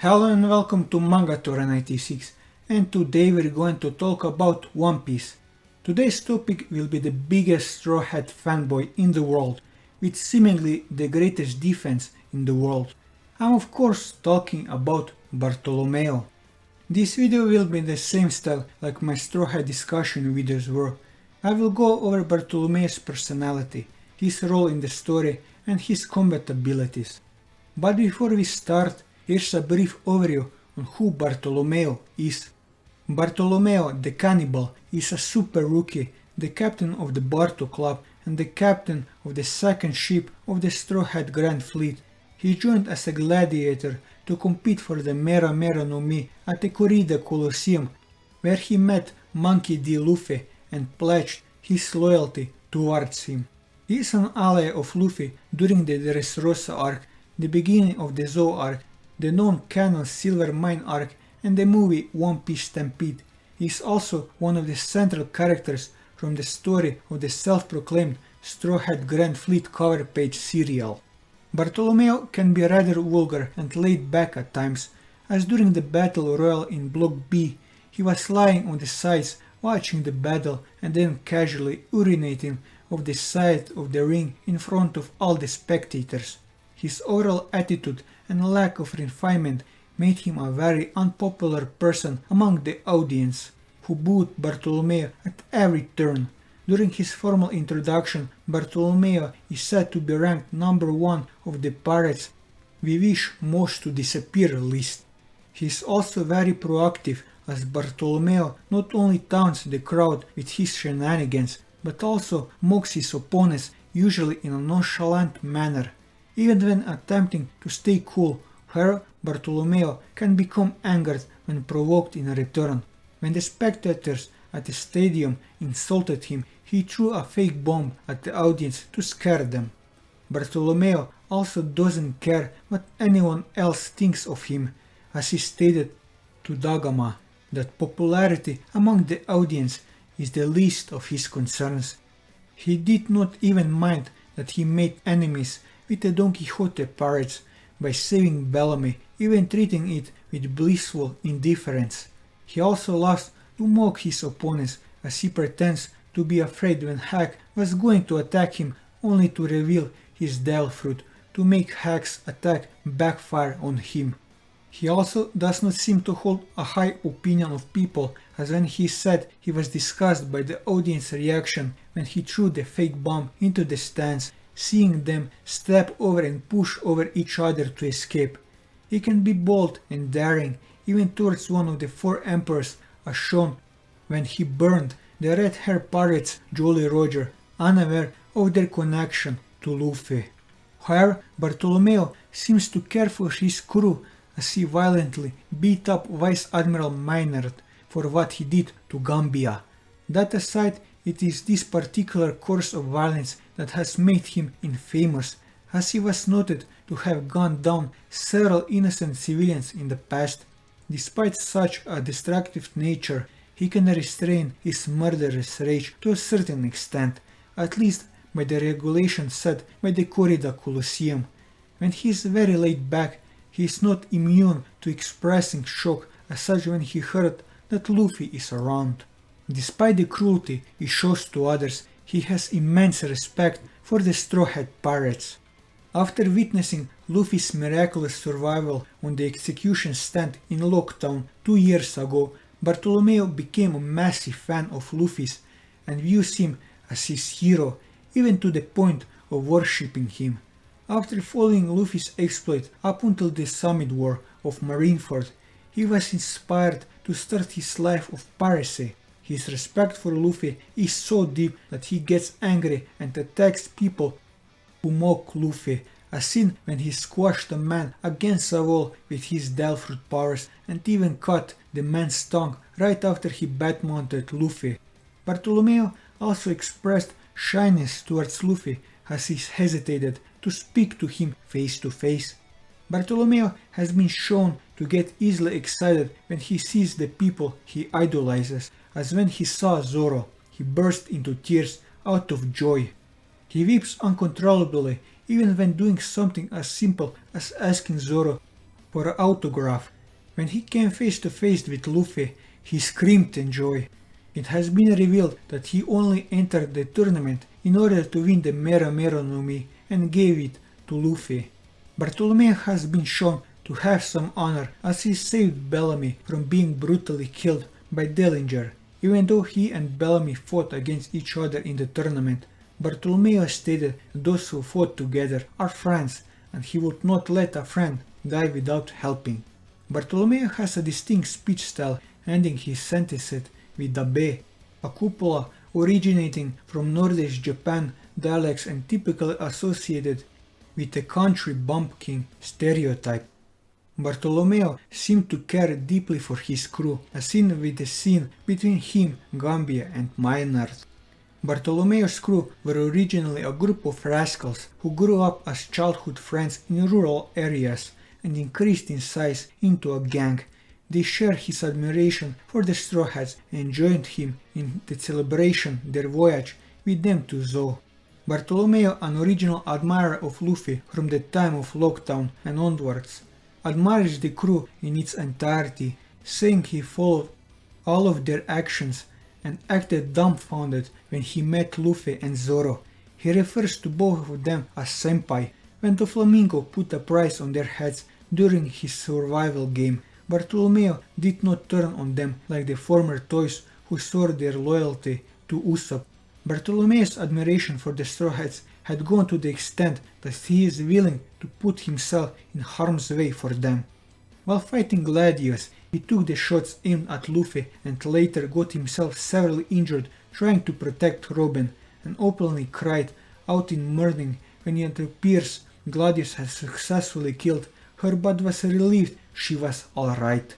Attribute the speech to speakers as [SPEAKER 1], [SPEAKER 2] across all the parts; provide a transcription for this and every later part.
[SPEAKER 1] Hello and welcome to Mangatora 96, and today we're going to talk about One Piece. Today's topic will be the biggest straw hat fanboy in the world, with seemingly the greatest defense in the world. I'm of course talking about Bartolomeo. This video will be in the same style like my straw hat discussion videos were. I will go over Bartolomeo's personality, his role in the story and his combat abilities. But before we start, here's a brief overview on who Bartolomeo is. Bartolomeo the Cannibal is a super rookie, the captain of the Barto Club and the captain of the second ship of the Straw Hat Grand Fleet. He joined as a gladiator to compete for the Mera Mera no Mi at the Corrida Colosseum, where he met Monkey D. Luffy and pledged his loyalty towards him. He is an ally of Luffy during the Dressrosa arc, the beginning of the Zou arc, the non-canon Silver Mine arc and the movie One Piece Stampede. He is also one of the central characters from the story of the self-proclaimed Straw Hat Grand Fleet cover page serial. Bartolomeo can be rather vulgar and laid back at times, as during the battle royal in Block B, he was lying on the sides watching the battle and then casually urinating off the side of the ring in front of all the spectators. His overall attitude and lack of refinement made him a very unpopular person among the audience, who booed Bartolomeo at every turn. During his formal introduction, Bartolomeo is said to be ranked number 1 of the pirates we wish most to disappear list. He is also very proactive, as Bartolomeo not only taunts the crowd with his shenanigans, but also mocks his opponents, usually in a nonchalant manner. Even when attempting to stay cool, however, Bartolomeo can become angered when provoked in return. When the spectators at the stadium insulted him, he threw a fake bomb at the audience to scare them. Bartolomeo also doesn't care what anyone else thinks of him, as he stated to Dagama that popularity among the audience is the least of his concerns. He did not even mind that he made enemies with the Don Quixote pirates by saving Bellamy, even treating it with blissful indifference. He also loves to mock his opponents, as he pretends to be afraid when Hack was going to attack him, only to reveal his Dial Fruit to make Hack's attack backfire on him. He also does not seem to hold a high opinion of people, as when he said he was disgusted by the audience reaction when he threw the fake bomb into the stands, seeing them step over and push over each other to escape. He can be bold and daring, even towards one of the 4 emperors, as shown when he burned the red-haired pirates Jolly Roger, unaware of their connection to Luffy. However, Bartolomeo seems to care for his crew, as he violently beat up Vice Admiral Maynard for what he did to Gambia. That aside, it is this particular course of violence that has made him infamous, as he was noted to have gunned down several innocent civilians in the past. Despite such a destructive nature, he can restrain his murderous rage to a certain extent, at least by the regulations set by the Corrida Colosseum. When he is very laid back, he is not immune to expressing shock, as such when he heard that Luffy is around. Despite the cruelty he shows to others, he has immense respect for the Straw Hat Pirates. After witnessing Luffy's miraculous survival on the execution stand in Locktown 2 years ago, Bartolomeo became a massive fan of Luffy's and views him as his hero, even to the point of worshipping him. After following Luffy's exploit up until the Summit War of Marineford, he was inspired to start his life of piracy. His respect for Luffy is so deep that he gets angry and attacks people who mock Luffy, as seen when he squashed a man against a wall with his Dial Fruit powers and even cut the man's tongue right after he bat-mounted Luffy. Bartolomeo also expressed shyness towards Luffy, as he hesitated to speak to him face to face. Bartolomeo has been shown to get easily excited when he sees the people he idolizes, as when he saw Zoro, he burst into tears out of joy. He weeps uncontrollably even when doing something as simple as asking Zoro for an autograph. When he came face to face with Luffy, he screamed in joy. It has been revealed that he only entered the tournament in order to win the Mera Mera no Mi and gave it to Luffy. Bartolomeo has been shown to have some honor as he saved Bellamy from being brutally killed by Dellinger. Even though he and Bellamy fought against each other in the tournament, Bartolomeo stated those who fought together are friends and he would not let a friend die without helping. Bartolomeo has a distinct speech style, ending his sentences with a be, a cupola originating from Nordic Japan dialects and typically associated with the country bumpkin stereotype. Bartolomeo seemed to care deeply for his crew, as seen with the scene between him, Gambia and Maynard. Bartolomeo's crew were originally a group of rascals who grew up as childhood friends in rural areas and increased in size into a gang. They shared his admiration for the Straw Hats and joined him in the celebration their voyage with them to Zou. Bartolomeo, an original admirer of Luffy from the time of Lockdown and onwards, admires the crew in its entirety, saying he followed all of their actions and acted dumbfounded when he met Luffy and Zoro. He refers to both of them as senpai. When Doflamingo put a price on their heads during his survival game, Bartolomeo did not turn on them like the former toys who swore their loyalty to Usopp. Bartolomeo's admiration for the Straw Hats had gone to the extent that he is willing to put himself in harm's way for them. While fighting Gladius, he took the shots aimed at Luffy and later got himself severely injured trying to protect Robin, and openly cried out in mourning when it appears Gladius had successfully killed her but was relieved she was alright.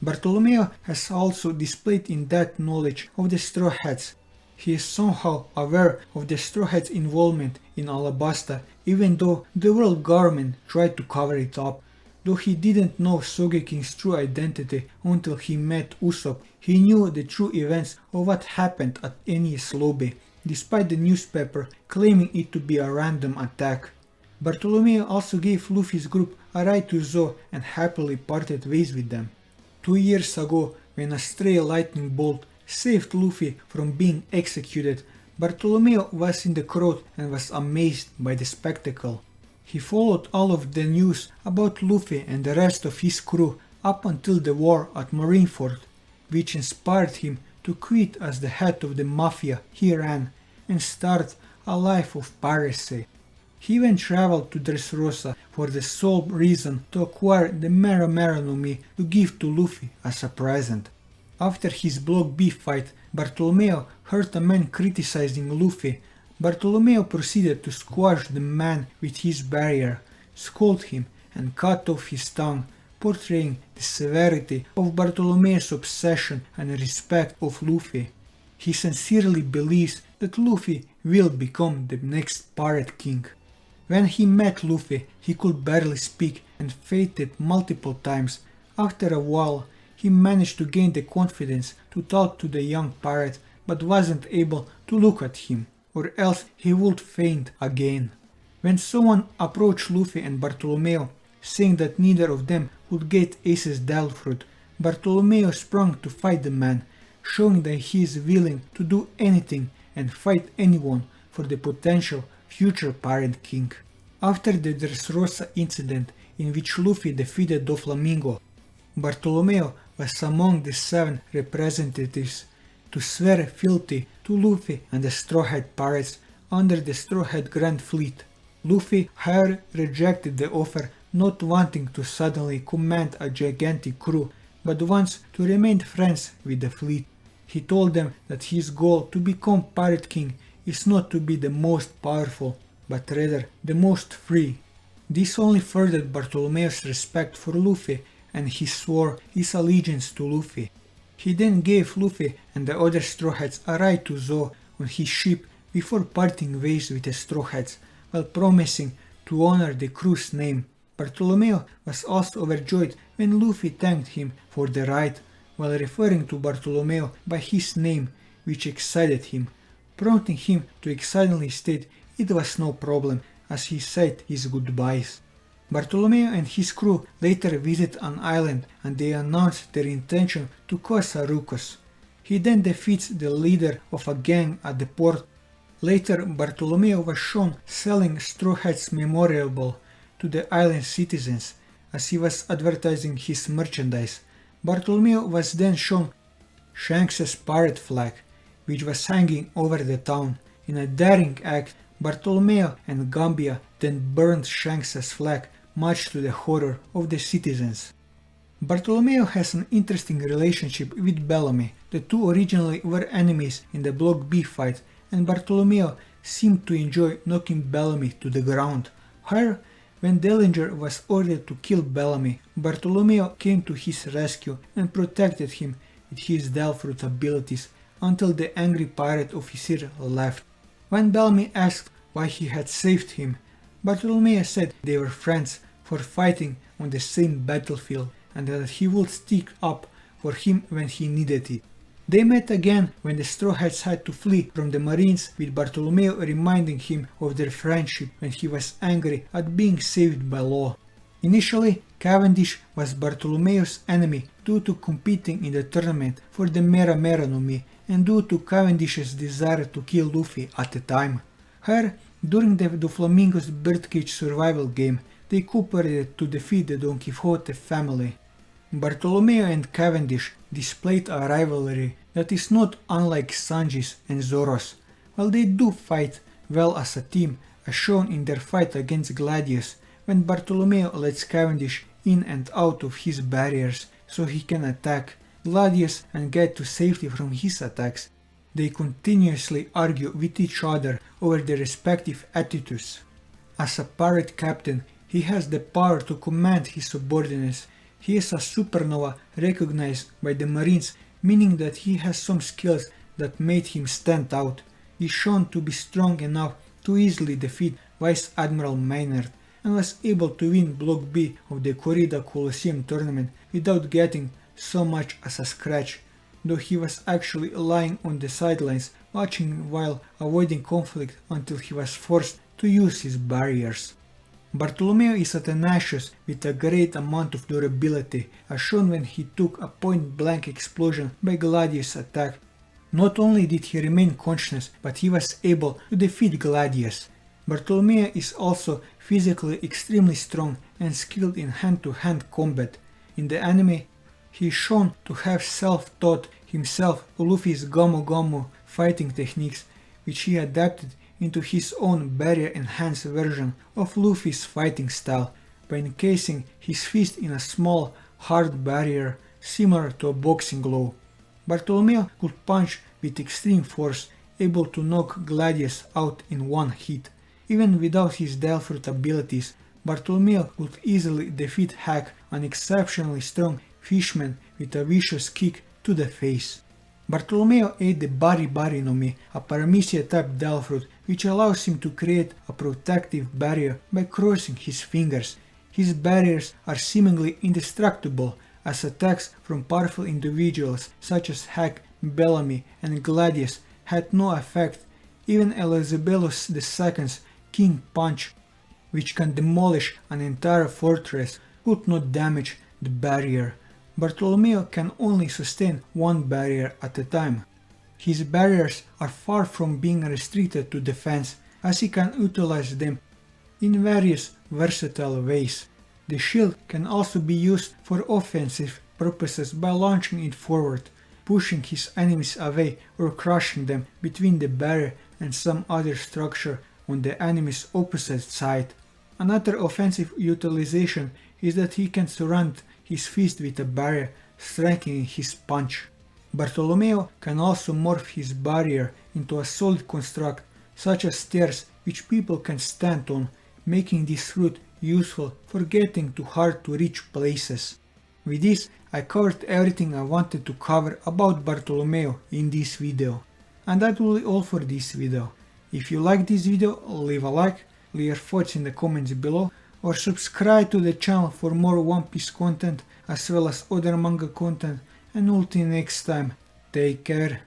[SPEAKER 1] Bartolomeo has also displayed in-depth knowledge of the Straw Hats. He is somehow aware of the Straw Hats' involvement in Alabasta, even though the world government tried to cover it up. Though he didn't know Sogekin's true identity until he met Usopp, he knew the true events of what happened at Enies Lobby, despite the newspaper claiming it to be a random attack. Bartolomeo also gave Luffy's group a ride to Zou and happily parted ways with them. 2 years ago, when a stray lightning bolt saved Luffy from being executed, Bartolomeo was in the crowd and was amazed by the spectacle. He followed all of the news about Luffy and the rest of his crew up until the war at Marineford, which inspired him to quit as the head of the mafia he ran and start a life of piracy. He even traveled to Dressrosa for the sole reason to acquire the Mera Mera no Mi to give to Luffy as a present. After his Block B fight, Bartolomeo heard a man criticizing Luffy. Bartolomeo proceeded to squash the man with his barrier, scold him and cut off his tongue, portraying the severity of Bartolomeo's obsession and respect of Luffy. He sincerely believes that Luffy will become the next Pirate King. When he met Luffy, he could barely speak and fainted multiple times. After a while, he managed to gain the confidence to talk to the young pirate but wasn't able to look at him, or else he would faint again. When someone approached Luffy and Bartolomeo, saying that neither of them would get Ace's Delfruit, Bartolomeo sprung to fight the man, showing that he is willing to do anything and fight anyone for the potential future Pirate King. After the Dressrosa incident in which Luffy defeated Doflamingo, Bartolomeo was among the 7 representatives to swear fealty to Luffy and the Straw Hat Pirates under the Straw Hat Grand Fleet. Luffy, however, rejected the offer, not wanting to suddenly command a gigantic crew, but wants to remain friends with the fleet. He told them that his goal to become Pirate King is not to be the most powerful, but rather the most free. This only furthered Bartolomeo's respect for Luffy, and he swore his allegiance to Luffy. He then gave Luffy and the other Straw Hats a ride to Zou on his ship before parting ways with the Straw Hats, while promising to honor the crew's name. Bartolomeo was also overjoyed when Luffy thanked him for the ride, while referring to Bartolomeo by his name, which excited him, prompting him to excitedly state it was no problem as he said his goodbyes. Bartolomeo and his crew later visit an island and they announce their intention to cause a ruckus. He then defeats the leader of a gang at the port. Later, Bartolomeo was shown selling Straw Hat's memorable to the island citizens as he was advertising his merchandise. Bartolomeo was then shown Shanks's pirate flag, which was hanging over the town. In a daring act, Bartolomeo and Gambia then burned Shanks's flag, much to the horror of the citizens. Bartolomeo has an interesting relationship with Bellamy. The two originally were enemies in the Block B fight, and Bartolomeo seemed to enjoy knocking Bellamy to the ground. However, when Dellinger was ordered to kill Bellamy, Bartolomeo came to his rescue and protected him with his Delfruit abilities until the angry pirate officer left. When Bellamy asked why he had saved him, Bartolomeo said they were friends for fighting on the same battlefield and that he would stick up for him when he needed it. They met again when the Straw Hats had to flee from the Marines, with Bartolomeo reminding him of their friendship when he was angry at being saved by Law. Initially, Cavendish was Bartolomeo's enemy due to competing in the tournament for the Mera Mera no Mi and due to Cavendish's desire to kill Luffy at the time. However, during the Doflamingo's birdcage survival game, they cooperated to defeat the Don Quixote family. Bartolomeo and Cavendish displayed a rivalry that is not unlike Sanji's and Zoro's. While they do fight well as a team, as shown in their fight against Gladius, when Bartolomeo lets Cavendish in and out of his barriers so he can attack Gladius and get to safety from his attacks, they continuously argue with each other over their respective attitudes. As a pirate captain, he has the power to command his subordinates. He is a supernova recognized by the Marines, meaning that he has some skills that made him stand out. He is shown to be strong enough to easily defeat Vice Admiral Maynard and was able to win Block B of the Corrida Coliseum tournament without getting so much as a scratch, though he was actually lying on the sidelines watching while avoiding conflict until he was forced to use his barriers. Bartolomeo is a tenacious with a great amount of durability, as shown when he took a point-blank explosion by Gladius' attack. Not only did he remain conscious, but he was able to defeat Gladius. Bartolomeo is also physically extremely strong and skilled in hand-to-hand combat. In the anime, he is shown to have self-taught himself Luffy's Gomu Gomu fighting techniques, which he adapted into his own barrier-enhanced version of Luffy's fighting style by encasing his fist in a small, hard barrier similar to a boxing glove. Bartolomeo could punch with extreme force, able to knock Gladius out in one hit. Even without his Delfruit abilities, Bartolomeo could easily defeat Hack, an exceptionally strong fishman with a vicious kick to the face. Bartolomeo ate the Bari Bari no Mi, a Paramecia-type Delfruit, which allows him to create a protective barrier by crossing his fingers. His barriers are seemingly indestructible, as attacks from powerful individuals such as Hack, Bellamy and Gladius had no effect. Even Elizabeth II's King Punch, which can demolish an entire fortress, could not damage the barrier. Bartolomeo can only sustain one barrier at a time. His barriers are far from being restricted to defense, as he can utilize them in various versatile ways. The shield can also be used for offensive purposes by launching it forward, pushing his enemies away or crushing them between the barrier and some other structure on the enemy's opposite side. Another offensive utilization is that he can surround his fist with a barrier, striking his punch. Bartolomeo can also morph his barrier into a solid construct, such as stairs which people can stand on, making this route useful for getting to hard to reach places. With this, I covered everything I wanted to cover about Bartolomeo in this video. And that will be all for this video. If you like this video, leave a like, leave your thoughts in the comments below, or subscribe to the channel for more One Piece content as well as other manga content, and until next time, take care.